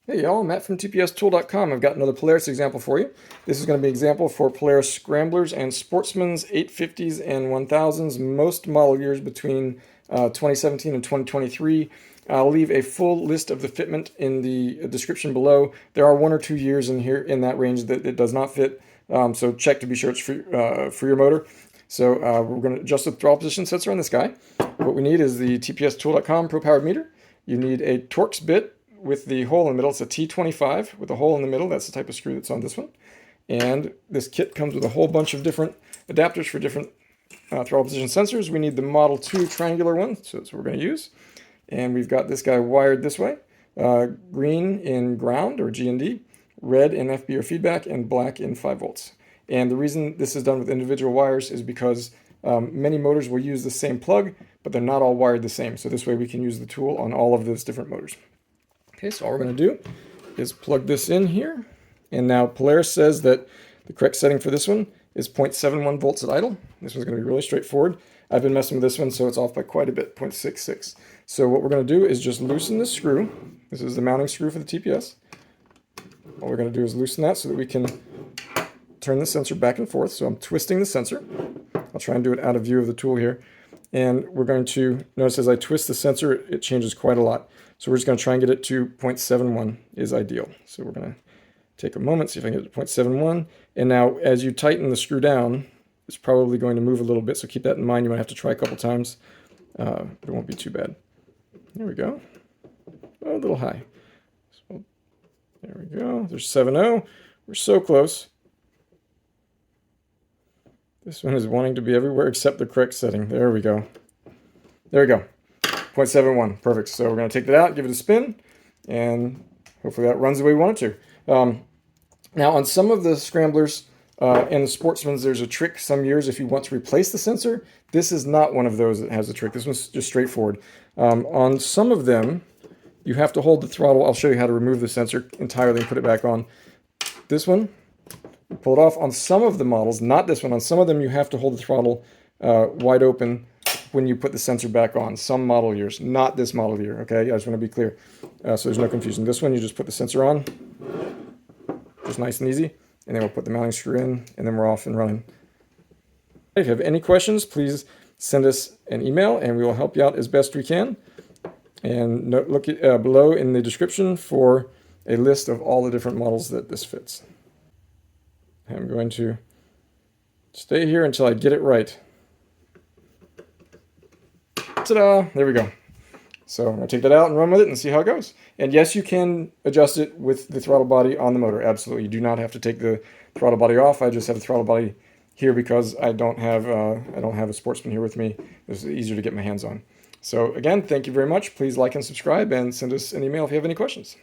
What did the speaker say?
Hey y'all, Matt from tpstool.com. I've got another Polaris example for you. This is going to be an example for Polaris Scramblers and Sportsman's 850s and 1000s, most model years between 2017 and 2023. I'll leave a full list of the fitment in the description below. There are 1 or 2 years in here in that range that it does not fit, so check to be sure it's for your motor. So we're going to adjust the throttle position sensor on this guy. What we need is the tpstool.com Pro Powered meter. You need a Torx bit with the hole in the middle. It's a T25 with a hole in the middle. That's the type of screw that's on this one. And this kit comes with a whole bunch of different adapters for different throttle position sensors. We need the Model 2 triangular one, so that's what we're going to use. And we've got this guy wired this way. Green in ground, or GND, red in FB or feedback, and black in 5 volts. And the reason this is done with individual wires is because many motors will use the same plug, but they're not all wired the same. So this way we can use the tool on all of those different motors. Okay, so all we're going to do is plug this in here. And now Polaris says that the correct setting for this one is 0.71 volts at idle. This one's going to be really straightforward. I've been messing with this one, so it's off by quite a bit, 0.66. So what we're going to do is just loosen this screw. This is the mounting screw for the TPS. All we're going to do is loosen that so that we can turn the sensor back and forth. So I'm twisting the sensor. I'll try and do it out of view of the tool here. And we're going to notice as I twist the sensor, it changes quite a lot. So we're just going to try and get it to 0.71 is ideal. So we're going to take a moment, see if I can get it to 0.71. And now as you tighten the screw down, it's probably going to move a little bit. So keep that in mind. You might have to try a couple times. But it won't be too bad. There we go. Oh, a little high. So, there we go. There's 7.0. We're so close. This one is wanting to be everywhere except the correct setting. There we go. There we go. 0.71. Perfect. So we're going to take that out, give it a spin, and hopefully that runs the way we want it to. Now on some of the Scramblers and the Sportsmans, there's a trick some years if you want to replace the sensor. This is not one of those that has a trick. This one's just straightforward. On some of them, you have to hold the throttle. I'll show you how to remove the sensor entirely and put it back on. This one, pull it off. On some of the models, not this one, on some of them you have to hold the throttle wide open when you put the sensor back on. Some model years, not this model year, okay? I just want to be clear so there's no confusion. This one, you just put the sensor on, just nice and easy, and then we'll put the mounting screw in, and then we're off and running. If you have any questions, please send us an email, and we will help you out as best we can. And look below in the description for a list of all the different models that this fits. I'm going to stay here until I get it right. Ta-da! There we go. So I'm going to take that out and run with it and see how it goes. And yes, you can adjust it with the throttle body on the motor. Absolutely. You do not have to take the throttle body off. I just have the throttle body here because I don't have a Sportsman here with me. It's easier to get my hands on. So again, thank you very much. Please like and subscribe and send us an email if you have any questions.